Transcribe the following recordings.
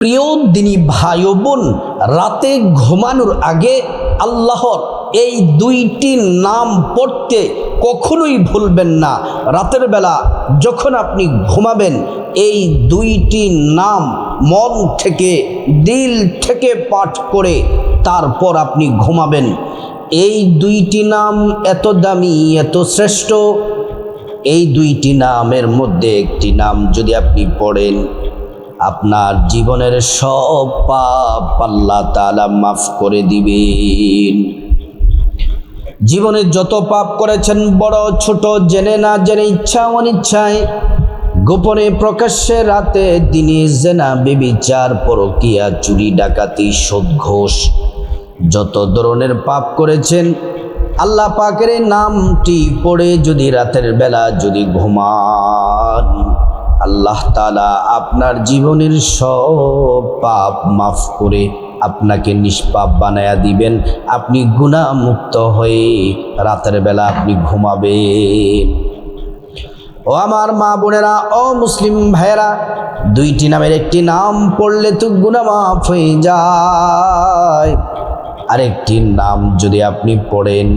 প্রিয় দিনী ভাই ও বোন, রাতে ঘুমানোর আগে আল্লাহর এই দুইটি নাম পড়তে কখনোই ভুলবেন না। রাতের বেলা যখন আপনি ঘুমাবেন এই দুইটি নাম মন থেকে দিল থেকে পাঠ করে তারপর আপনি ঘুমাবেন। এই দুইটি নাম এত দামি, এত শ্রেষ্ঠ। এই দুইটি নামের মধ্যে একটি নাম যদি আপনি পড়েন, আপনার জীবনের সব পাপ আল্লাহ তাআলা মাফ করে দিবেন। জীবনে যত পাপ করেছেন, বড় ছোট, জেনে না জেনে, ইচ্ছা অনিচ্ছায়, গোপনে প্রকাশ্যে, রাতে দিনে, জেনা, ব্যভিচার, পরকীয়া, চুরি, ডাকাতি, সুদ, ঘুষ, যত ধরনের পাপ করেছেন, আল্লাহ পাকের এই নামটি পড়ে যদি রাতের বেলা যদি ঘুমান, আল্লাহ তাআলা আপনার জীবনের সব পাপ মাফ করে আপনাকে নিষ্পাপ বানায়া দিবেন। আপনি গুনাহমুক্ত হয়ে রাতের বেলা আপনি ঘুমাবেন। ও আমার মা বোনেরা, ও মুসলিম ভাইয়েরা, দুইটি নামের একটি নাম পড়লে তো গুনাহ মাফ হয়ে যায়। আরেকটি নাম যদি আপনি পড়েন,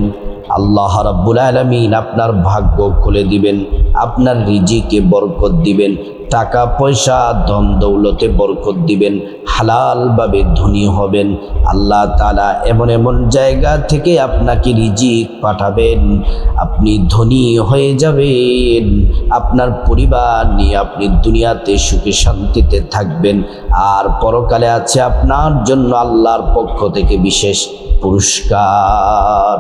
আল্লাহ রাব্বুল আলামিন আপনার ভাগ্য খুলে দিবেন, আপনার রিজিকে বরকত দিবেন, টাকা পয়সা ধন দৌলতে বরকত দিবেন, হালালভাবে ধনী হবেন। আল্লাহ তাআলা এমন এমন জায়গা থেকে আপনাকে রিজিক পাঠাবেন, আপনি ধনী হয়ে যাবেন। আপনার পরিবার নিয়ে আপনি দুনিয়াতে সুখে শান্তিতে থাকবেন। আর পরকালে আছে আপনার জন্য আল্লাহর পক্ষ থেকে বিশেষ পুরস্কার।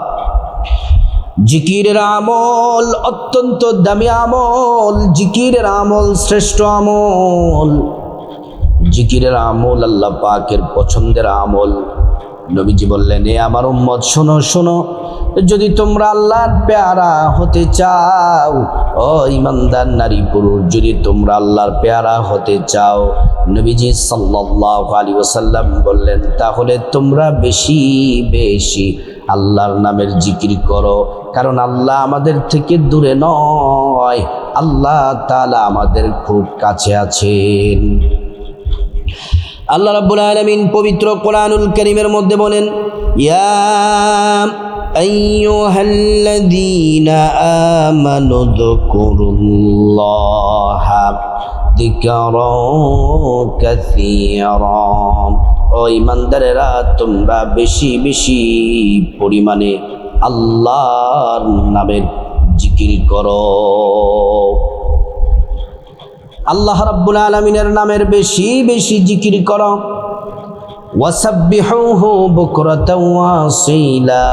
জিকিরের আমল অত্যন্ত দামি আমল, জিকিরের আমল শ্রেষ্ঠ আমল। জিকিরের আমল আল্লাহ পাকের পছন্দের আমল। নবীজি বললেন, এ আমার উম্মত শোনো শোনো, যদি তোমরা আল্লাহর পেয়ারা হতে চাও, ও ইমানদার নারী পুরুষ, যদি তোমরা আল্লাহর পেয়ারা হতে চাও, নবীজি সাল্লাল্লাহু আলাইহি ওয়াসাল্লাম বললেন, তাহলে তোমরা বেশি বেশি আল্লাহর নামের জিকির করো। কারণ আল্লাহ আমাদের থেকে দূরে নয়, আল্লাহ তাআলা আমাদের খুব কাছে আছেন। আল্লাহ রাব্বুল আলামিন পবিত্র কোরআনুল কারীমের মধ্যে বলেন, ইয়া আইয়ুহাল্লাযীনা আমানু যকুরুল্লাহা যিকরান কাসীরা। ও ঈমানদারেরা, তোমরা বেশি বেশি পরিমাণে আল্লাহর নামের জিকির করো। আল্লাহ রাব্বুল আলামিনের নামের বেশি বেশি জিকির করো। ওয়াসাব্বিহুহু বুকরাতাও ওয়াসীলা।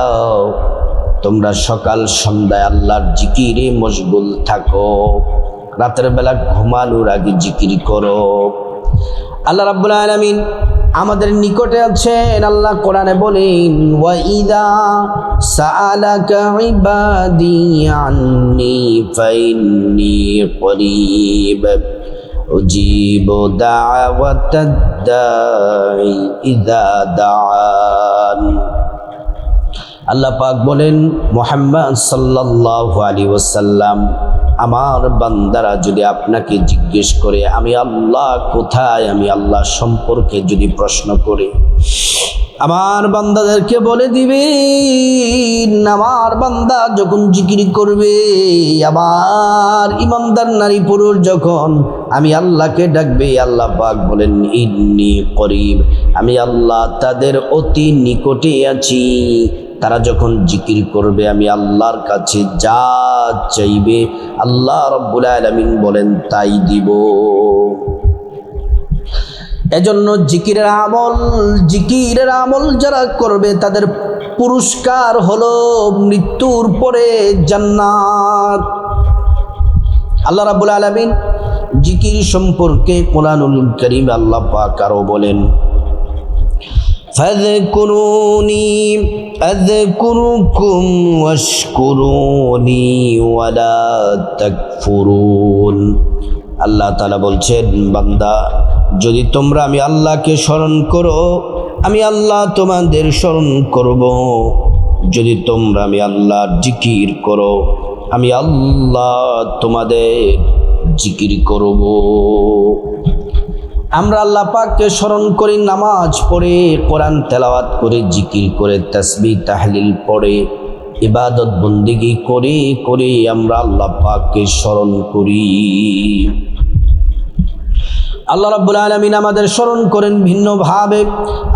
তোমরা সকাল সন্ধ্যায় আল্লাহর জিকিরে মশগুল থাকো। রাতের বেলা ঘুমানোর আগে জিকির করো। আল্লাহ রাব্বুল আলামিন আমাদের নিকটে আছেন। আল্লাহ কোরআনে বলেন, ওয়া ইযা সাআলাকা ইবাদি আন্নী ফাইন্নী করিব উজিবু দাওয়াতাদ দাঈ ইযা দাআন। আল্লাহ পাক বলেন, মুহাম্মদ সাল্লাল্লাহু আলাইহি ওয়াসাল্লাম, আমার বান্দারা যদি আপনাকে জিজ্ঞেস করে আমি আল্লাহ কোথায়, আমি আল্লাহ সম্পর্কে যদি প্রশ্ন করে, আমার বান্দাদেরকে বলে দিবেন, আমার বান্দা যখন জিকির করবে, আবার ইমানদার নারী পুরুষ যখন আমি আল্লাহকে ডাকবে, আল্লাহ পাক বলেন, ইন্নী করিব, আমি আল্লাহ তাদের অতি নিকটে আছি। তারা যখন জিকির করবে, আমি আল্লাহর কাছে যা চাইবে আল্লাহ রাব্বুল আলামিন বলেন তাই দিব। এজন্য জিকিরের আমল যারা করবে তাদের পুরস্কার হলো মৃত্যুর পরে জান্নাত। আল্লাহ রাব্বুল আলামিন জিকির সম্পর্কে কোরআনুল কারীম আল্লাহ পাক আরো বলেন, ফাযকুরুনি আযকুরুকুম ওয়াশকুরুনি ওয়ালা তাকফুরুন। আল্লাহ তাআলা বলছেন, বান্দা যদি তোমরা আমি আল্লাহকে স্মরণ করো, আমি আল্লাহ তোমাদের স্মরণ করব। যদি তোমরা আমি আল্লাহর জিকির করো, আমি আল্লাহ তোমাদের জিকির করব। আমরা আল্লাহ পাককে স্মরণ করি, নামাজ পড়ে, কোরআন তেলাওয়াত করে, জিকির করে, তাসবিহ তাহলিল পড়ে, ইবাদত বন্দেগী করে করে আমরা আল্লাহ পাককে স্মরণ করি। আল্লাহ রাব্বুল আলামিন আমাদের স্মরণ করেন ভিন্নভাবে।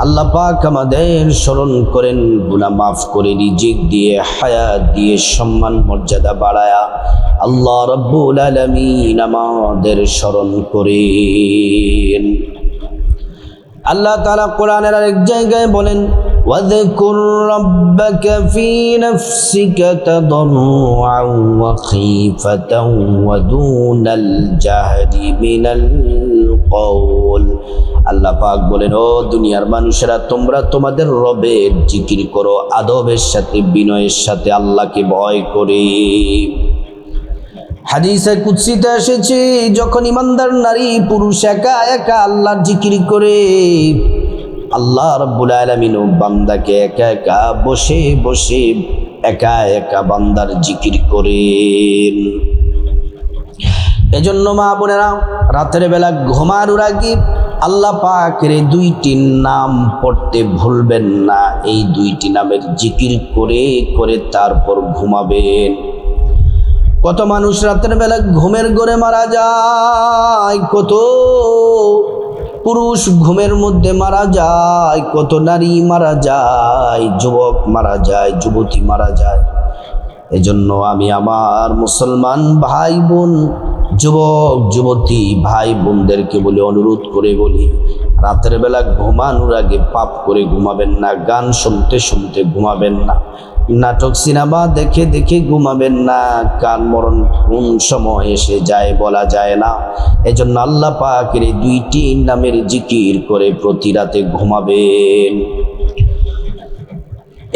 আল্লাহ পাক আমাদের স্মরণ করেন গুনাহ মাফ করে, রিজিক দিয়ে, হায়াত দিয়ে, সম্মান মর্যাদা বাড়ায়া। আল্লাহ রাব্বুল আলামিন আমাদের স্মরণ করেন। আল্লাহ তাআলা কোরআনের আরেক জায়গায় বলেন, ওয়াযকুর রাব্বাকা ফী নাফসিকা তাদাররুআন ওয়া খীফাতান ওয়া দুনাল জাহরি মিনাল কওল। আল্লাহ পাক বলেন, ও দুনিয়ার মানুষেরা, তোমরা তোমাদের রবের জিকির করো আদবের সাথে, বিনয়ের সাথে, আল্লাহকে ভয় করে। হাদিসে কুদসিতে এসেছে, যখন ইমানদার নারী পুরুষ একা একা আল্লাহর জিকির করে, আল্লাহ রাব্বুল আলামিন বান্দাকে একা একা বসে বসে একা একা বান্দার জিকির করেন। এজন্য মা বোনেরা, রাতের বেলা ঘুমানোর আগে আল্লাহ পাকের দুইটি নাম পড়তে ভুলবেন না। এই দুইটি নামের জিকির করে করে তারপর ঘুমাবেন। কত মানুষ রাতের বেলা ঘুমের ঘরে মারা যায়, কত পুরুষ ঘুমের মধ্যে মারা যায়, কত নারী মারা যায়, যুবক মারা যায়, যুবতী মারা যায়। এজন্য আমি আমার মুসলমান ভাই বোন, যুবক যুবতী ভাই বোনদেরকে বলে, অনুরোধ করে বলি, রাতের বেলা ঘুমানোর আগে পাপ করে ঘুমাবেন না, গান শুনতে শুনতে ঘুমাবেন না, নাটক সিনেমা দেখে দেখে ঘুমাবেন না। কার মরণ কোন সময় এসে যায় বলা যায় না। এজন্য আল্লাহ পাকের এই দুইটি নামের জিকির করে প্রতি রাতে ঘুমাবেন।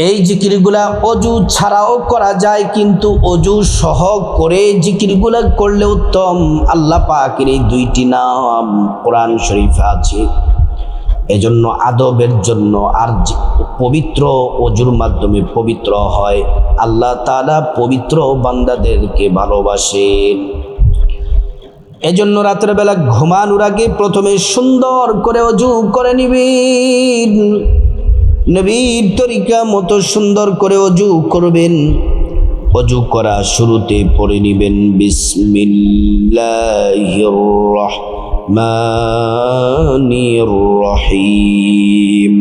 এই জিকিরগুলা অজু ছাড়াও করা যায়, কিন্তু অজু সহ করে জিকিরগুলা করলে উত্তম। আল্লাহ পাকের এই দুইটি নাম কোরআন শরীফে আছে। এজন্য আদবের জন্য আর পবিত্র অজুর মাধ্যমে পবিত্র হয়। আল্লাহ তাআলা পবিত্র বান্দাদেরকে ভালোবাসেন। এজন্য রাতের বেলা ঘুমানোর আগে প্রথমে সুন্দর করে অজু করে নিবেন। নবীর তরিকা মতো সুন্দর করে অজু করবেন। অজু করা শুরুতে পড়ে নিবেন, বিসমিল্লাহির রাহমানির রহিম।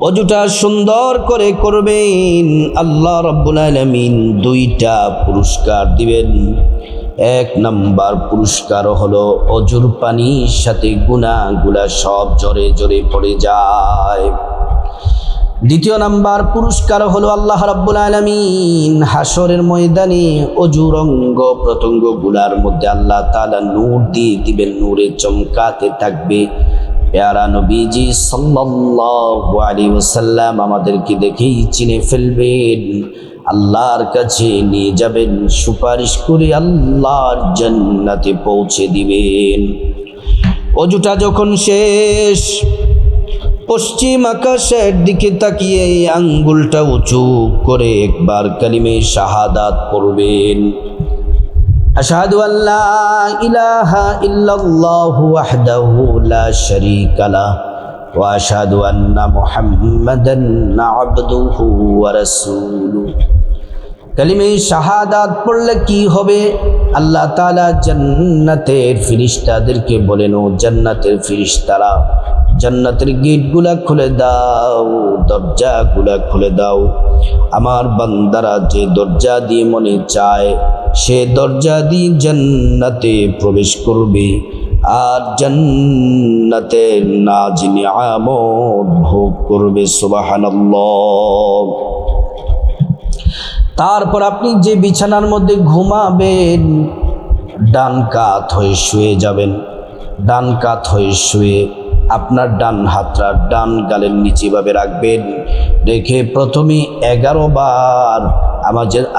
অজুটা সুন্দর করে করবেন। আল্লাহ রাব্বুল আলামিন দুইটা পুরস্কার দিবেন। এক নাম্বার পুরস্কার হলো অজুর পানির সাথে গুনাহগুলা সব জোরে জোরে পড়ে যায়। দ্বিতীয় নাম্বার পুরস্কার হলো আল্লাহ রাব্বুল আলামিন হাসরের ময়দানে অজুর অঙ্গ প্রত্যঙ্গগুলার মধ্যে আল্লাহ তাআলা নূর দিয়ে দিবেন, নূরে চমকাতে থাকবে। প্যারা নবীজি সাল্লাল্লাহু আলাইহি ওয়াসাল্লাম আমাদেরকে দেখেই চিনে ফেলবেন, আল্লাহর কাছে নিয়ে যাবেন, সুপারিশ করে আল্লাহর জান্নাতে পৌঁছে দিবেন। অজুটা যখন শেষ, পশ্চিম আকাশের দিকে তাকিয়ে আঙ্গুলটা উঁচু করে একবার কালিমে শাহাদাত পড়বেন। আশহাদু আল্লা ইলাহা ইল্লাল্লাহু ওয়াহদাহু লা শারীকা লাহু ওয়া আশহাদু আন্না মুহাম্মাদান আবদুহু ওয়া রাসূলুহু। কালিমে শাহাদাত পড়লে কি হবে? আল্লাহ তাআলা জান্নাতের ফেরেশতাদেরকে বলেন, ও জান্নাতের ফেরেশতারা, জান্নাতের গেটগুলা খুলে দাও, দরজাগুলা খুলে দাও। আমার বান্দারা যে দরজা দিয়ে মনে চায় সে দরজা দিয়ে জান্নাতে প্রবেশ করবে, আর জান্নাতের নাজ নিয়ামত ভোগ করবে। সুবহানাল্লাহ। তারপর আপনি যে বিছানার মধ্যে ঘুমাবেন, ডান কাত হয়ে শুয়ে যাবেন। ডান কাত হয়ে শুয়ে আপনার ডান হাতটা ডান গালের নিচে ভাবে রাখবেন। রেখে প্রথমে 11 বার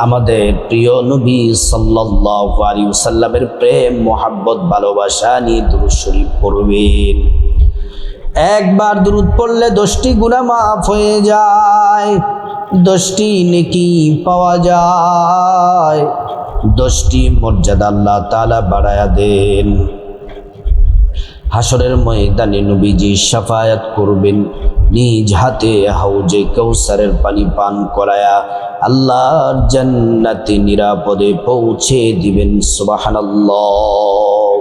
আমাদের প্রিয় নবী সাল্লাল্লাহু আলাইহি ওয়াসাল্লামের প্রেম, মোহাব্বত, ভালোবাসা নিয়ে দুরূদ শরীফ পড়বেন। একবার দুরূদ পড়লে 10টি গুনাহ মাফ হয়ে যায়, 10টি নেকি পাওয়া যায়, 10টি মর্যাদা আল্লাহ তাআলা বাড়ায়া দেন। হাসরের ময়দানে নবীজি শাফায়াত করবেন, নিজ হাতে হাউজে কাউসারের পানি পান করায়া আল্লাহর জান্নাতে নিরাপদে পৌঁছে দিবেন। সুবহানাল্লাহ।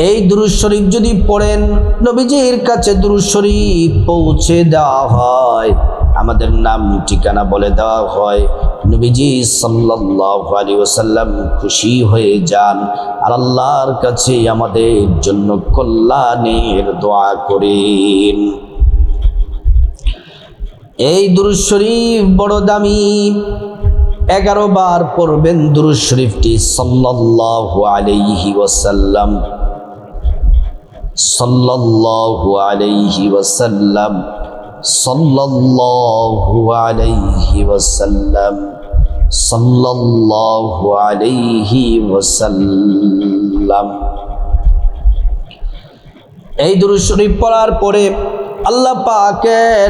এই দুরূদ শরীফ যদি পড়েন, নবীজির কাছে দুরূদ শরীফ পৌঁছে দেওয়া হয়, আমাদের নাম ঠিকানা বলে দেওয়া হয়, নবীজি সাল্লাল্লাহু আলাইহি ওয়াসাল্লাম খুশি হয়ে যান আর আল্লাহর কাছে আমাদের জন্য কল্যাণের দোয়া করেন। এই দুরূদ শরীফ বড় দামি, 11 বার পড়বেন দুরূদ শরীফটি সাল্লাল্লাহু আলাইহি ওয়াসাল্লাম, সাল্লাল্লাহু আলাইহি ওয়াসাল্লাম, সাল্লাল্লাহু আলাইহি ওয়াসাল্লাম, সাল্লাল্লাহু আলাইহি ওয়াসাল্লাম। এই দুরূদ শরীফ পড়ার পরে আল্লাহ পাকের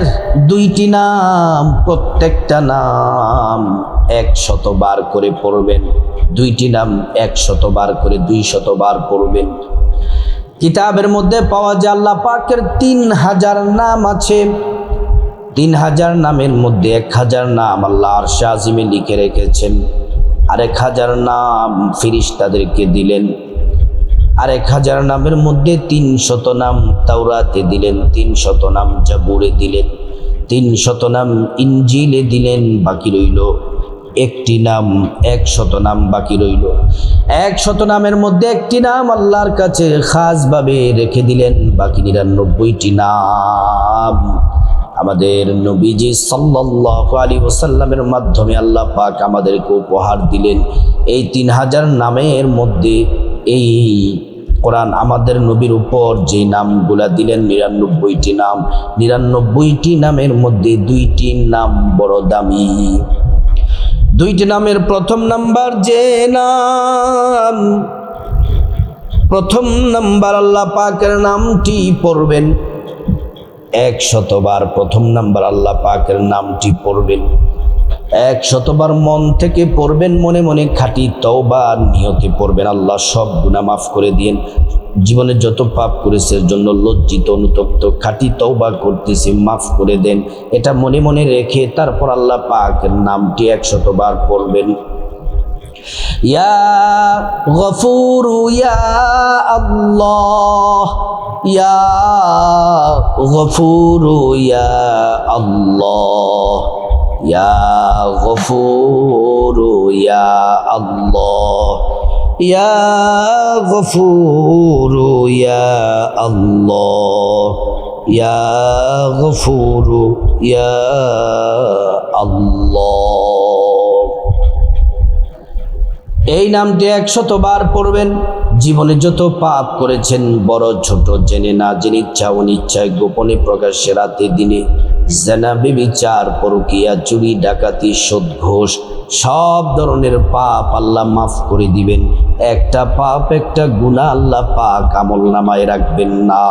2টি নাম, প্রত্যেকটা নাম 100 বার করে পড়বেন। 2টি নাম 100 বার করে 200 বার পড়বেন। কিতাবের মধ্যে পাওয়া যায় আল্লাহ পাকের 3000 নাম আছে। 3000 নামের মধ্যে 1000 নাম আল্লাহ আরশে আজিমে লিখে রেখেছেন, আর 1000 নাম ফেরেশতাদেরকে দিলেন, আর 1000 নামের মধ্যে 300 নাম তাওরাতে দিলেন, 300 নাম জাবুরে দিলেন, 300 নাম ইনজিলে দিলেন। বাকি রইল 1টি নাম, 100 নাম বাকি রইল। 100 নামের মধ্যে 1টি নাম আল্লাহর কাছে খাসভাবে রেখে দিলেন, বাকি 99টি নাম আমাদের নবীজি সাল্লাল্লাহু আলাইহি ওয়াসাল্লামের মাধ্যমে আল্লাহ পাক আমাদেরকে উপহার দিলেন। এই 3000 নামের মধ্যে এই কোরআন আমাদের নবীর উপর যে নামগুলা দিলেন 99টি নাম, 99টি নামের মধ্যে 2টি নাম বড় দামি। 2টি নামের প্রথম নাম্বার যে নাম, প্রথম নাম্বার আল্লাহ পাকের নামটি পড়বেন 100 বার। প্রথম নাম্বার আল্লাহ পাকের নামটি পড়বেন 100 বার, মন থেকে পড়বেন, মনে মনে খাঁটি তওবার নিয়তে পড়বেন। আল্লাহ সব গুনাহ মাফ করে দিয়েন, জীবনে যত পাপ করেছে এর জন্য লজ্জিত অনুতপ্ত খাঁটি তওবা করতেছি, মাফ করে দেন, এটা মনে মনে রেখে তারপর আল্লাহ পাকের নামটি 100 বার পড়বেন। ইয়া গফুরু ইয়া আল্লাহ, ইয়া গফুরু ইয়া আল্লাহ, ইয়া গফুরু ইয়া আল্লাহ, ইয়া গফুরু ইয়া আল্লাহ, ইয়া গফুরু ইয়া আল্লাহ। এই নামটি 100 বার পড়বেন। জীবনে যত পাপ করেছেন বড় ছোট, জেনে না জেনে, ইচ্ছা অনিচ্ছায়, গোপনে প্রকাশ্যে, রাতে দিনে, জেনা ব্যভিচার, পরকীয়া, চুরি ডাকাতি, সুদ ঘুষ, সব ধরনের পাপ আল্লাহ মাফ করে দিবেন। একটা পাপ, একটা গুনাহ আল্লাহ পাক আমলনামায় রাখবেন না।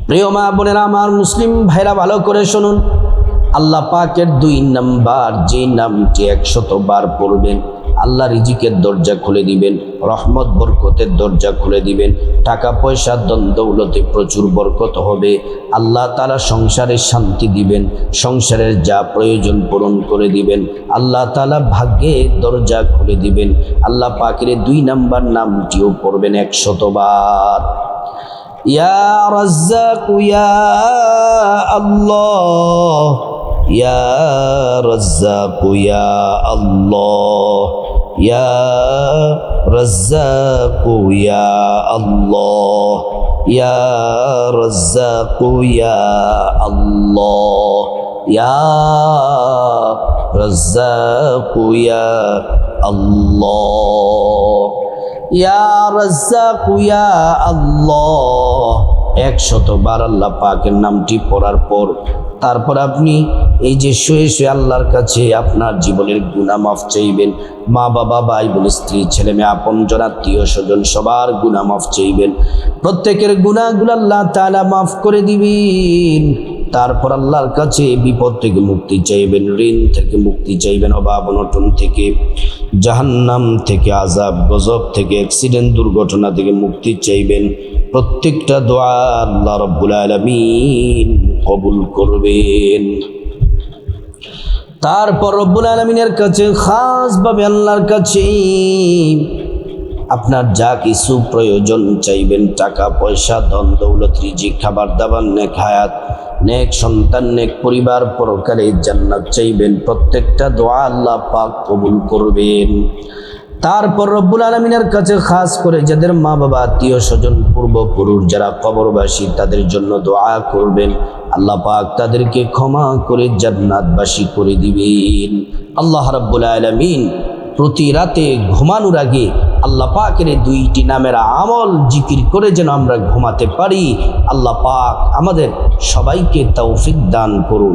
প্রিয় মা বোনেরা আমার, মুসলিম ভাইরা ভালো করে শুনুন, আল্লাহ পাকের 2 নাম্বার যে নামটি 100 বার পড়বেন, আল্লাহ রিজিকের দরজা খুলে দিবেন, রহমত বরকতের দরজা খুলে দিবেন, টাকা পয়সা ধন দৌলতে প্রচুর বরকত হবে, আল্লাহ তাআলা সংসারে শান্তি দিবেন, সংসারের যা প্রয়োজন পূরণ করে দিবেন, আল্লাহ তাআলা ভাগ্যের দরজা খুলে দিবেন। আল্লাহ পাকের 2 নাম্বার নামটিও পড়বেন 100 বার। ইয়া রাজ্জাক ইয়া আল্লাহ, ইয়া রাজ্জাক ইয়া আল্লাহ, ইয়া রাজ্জাক ইয়া আল্লাহ, ইয়া রাজ্জাক ইয়া আল্লাহ, ইয়া রাজ্জাক ইয়া আল্লাহ, ইয়া রাজ্জাক ইয়া আল্লাহ। 100 বার আল্লাহ পাকের নামটি পড়ার পর তারপর আপনি এই যে শুয়ে শুয়ে আল্লাহর কাছে আপনার জীবনের গুনাহ মাফ চাইবেন। মা বাবা, ভাই বোন, স্ত্রী, ছেলে মেয়ে, আপনজন, আত্মীয় স্বজন সবার গুনাহ মাফ চাইবেন। প্রত্যেকের গুনাহগুলো আল্লাহ তাআলা মাফ করে দিবেন। তারপর আল্লাহর কাছে বিপদ থেকে মুক্তি চাইবেন, ঋণ থেকে মুক্তি চাইবেন, অভাব অনটন থেকে, জাহান্নাম থেকে, আযাব গজব থেকে, অ্যাক্সিডেন্ট দুর্ঘটনা থেকে মুক্তি চাইবেন। প্রত্যেকটা দোয়া আল্লাহ রাব্বুল আলামিন কবুল করবেন। তারপর রব্বুল আলামিনের কাছে খাসভাবে আল্লাহর কাছে আপনার যা কিছু প্রয়োজন চাইবেন, টাকা পয়সা, ধন দৌলত, রিজিক, খাবার দাবার, নেক হায়াত, নেক সন্তান, নেক পরিবার, পরকালে জান্নাত চাইবেন। প্রত্যেকটা দোয়া আল্লাহ পাক কবুল করবেন। তারপর রব্বুল আলামিনের কাছে খাস করে যাদের মা বাবা, আত্মীয় স্বজন, পূর্বপুরুষ যারা কবরবাসী তাদের জন্য দোয়া করবেন, আল্লাহ পাক তাদেরকে ক্ষমা করে জান্নাতবাসী করে দিবেন। আল্লাহ রাব্বুল আলামিন প্রতি রাতে ঘুমানোর আগে আল্লাহ পাকের এই দুইটি নামের আমল জিকির করে যেন আমরা ঘুমাতে পারি। আল্লাহ পাক আমাদের সবাইকে তৌফিক দান করুন।